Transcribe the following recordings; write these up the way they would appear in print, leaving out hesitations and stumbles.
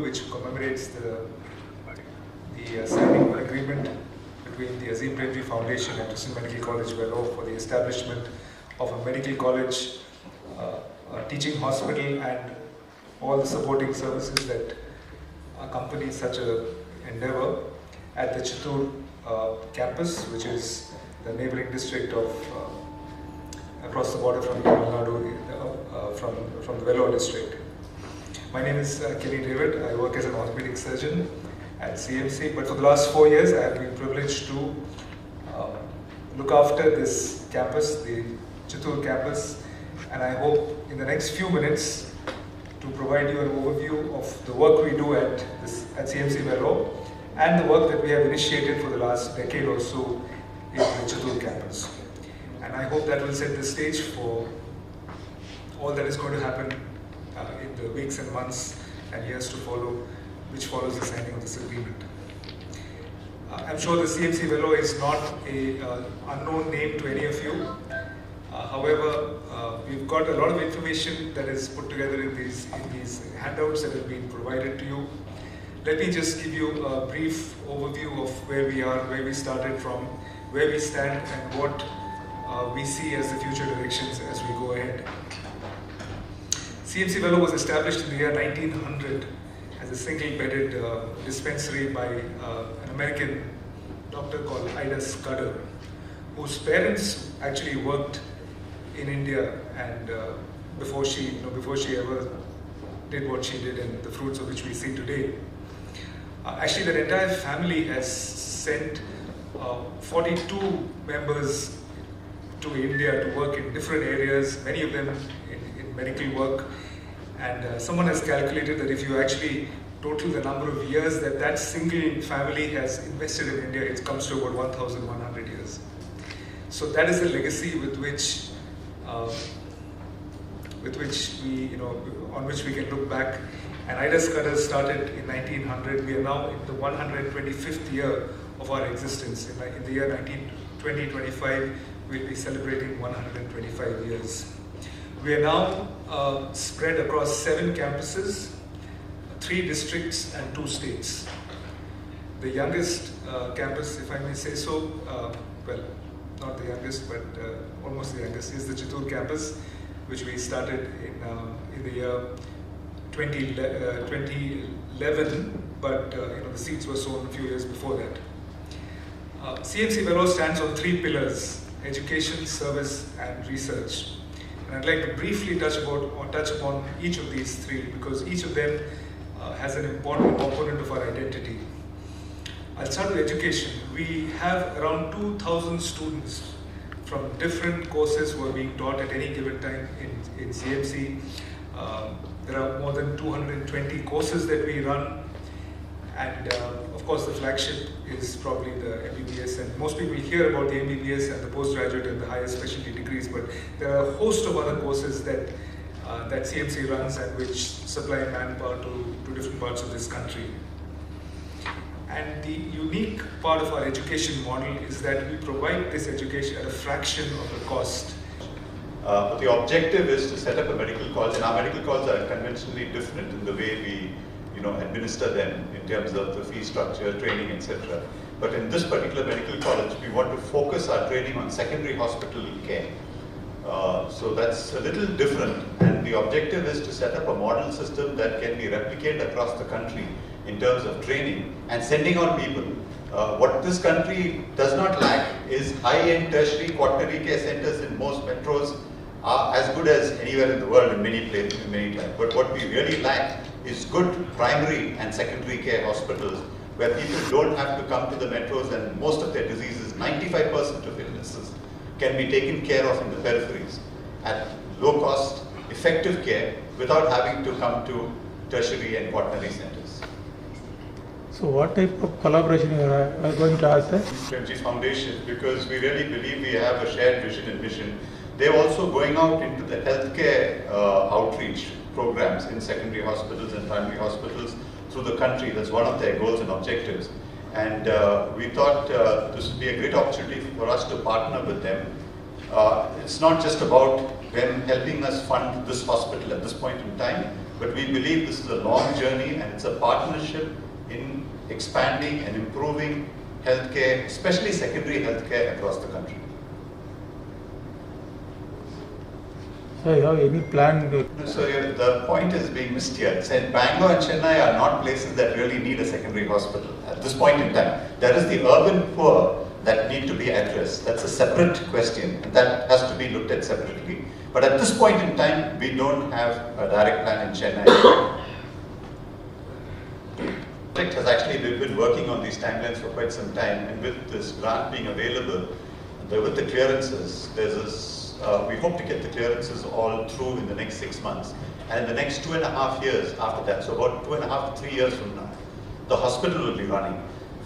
which commemorates the signing of an agreement between the Azim Premji Foundation and Thyssen Medical College, Vellore, for the establishment of a medical college, a teaching hospital, and all the supporting services that accompany such an endeavor at the Chittoor campus, which is the neighboring district of across the border from Tamil Nadu, from the Vellore district. My name is Kenny David. I work as an orthopedic surgeon at CMC, but for the last 4 years I have been privileged to look after this campus, the Chittoor campus, and I hope in the next few minutes to provide you an overview of the work we do at CMC Vellore and the work that we have initiated for the last decade or so in the Chittoor campus. And I hope that will set the stage for all that is going to happen in the weeks and months and years to follow, which follows the signing of this agreement. I'm sure the CMC Vellore is not an unknown name to any of you. However, we've got a lot of information that is put together in these handouts that have been provided to you. Let me just give you a brief overview of where we are, where we started from, where we stand, and what we see as the future directions as we go ahead. CMC Vellore was established in the year 1900 as a single-bedded dispensary by an American doctor called Ida Scudder, whose parents actually worked in India, and before she ever did what she did and the fruits of which we see today. Actually, the entire family has sent 42 members to India to work in different areas, many of them in medical work. And someone has calculated that if you actually total the number of years that single family has invested in India, it comes to about 1,100 years. So that is the legacy on which we can look back. And Ida Scudder started in 1900. We are now in the 125th year of our existence. In the year 2025, we'll be celebrating 125 years. We are now spread across 7 campuses, 3 districts, and 2 states. The youngest campus, if I may say so, well, not the youngest, but almost the youngest, is the Chittoor campus, which we started in the year 2011, but the seeds were sown a few years before that. CMC Vellore stands on 3 pillars: education, service, and research. And I'd like to briefly touch upon each of these 3, because each of them has an important component of our identity. I'll start with education. We have around 2,000 students from different courses who are being taught at any given time in CMC. There are more than 220 courses that we run, and of course the flagship is probably the MBBS, and most people hear about the MBBS and the postgraduate and the higher specialty degrees, but there are a host of other courses that CMC runs and which supply manpower to different parts of this country. And the unique part of our education model is that we provide this education at a fraction of the cost. But the objective is to set up a medical college, and our medical colleges are conventionally different in the way we administer them in terms of the fee structure, training, etc. But in this particular medical college, we want to focus our training on secondary hospital care. So that's a little different, and the objective is to set up a model system that can be replicated across the country in terms of training and sending out people. What this country does not lack is high-end tertiary quaternary care centers in most metros, are as good as anywhere in the world in many places, many times. But what we really lack is good primary and secondary care hospitals where people don't have to come to the metros, and most of their diseases, 95% of illnesses, can be taken care of in the peripheries at low cost, effective care without having to come to tertiary and quaternary centers. So what type of collaboration you are going to ask? Premji Foundation, because we really believe we have a shared vision and mission. They're also going out into the healthcare outreach programs in secondary hospitals and primary hospitals through the country. That's one of their goals and objectives. And we thought this would be a great opportunity for us to partner with them. It's not just about them helping us fund this hospital at this point in time, But we believe this is a long journey and it's a partnership in expanding and improving healthcare, especially secondary healthcare across the country. So you have any plan to... No, so the point is being missed here. Said Bangalore and Chennai are not places that really need a secondary hospital at this point in time. There is the urban poor that need to be addressed. That's a separate question, and that has to be looked at separately. But at this point in time, we don't have a direct plan in Chennai. The project has actually, we've been working on these timelines for quite some time, and with this grant being available, with the clearances, there's this, we hope to get the clearances all through in the next 6 months. And in the next 2.5 years after that, so about 2.5 to 3 years from now, the hospital will be running.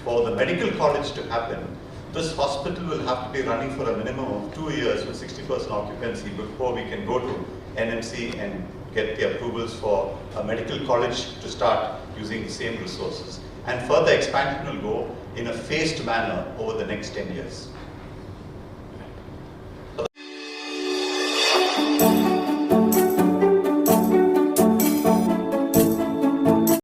For the medical college to happen, this hospital will have to be running for a minimum of 2 years with 60% occupancy before we can go to NMC and get the approvals for a medical college to start using the same resources. And further expansion will go in a phased manner over the next 10 years.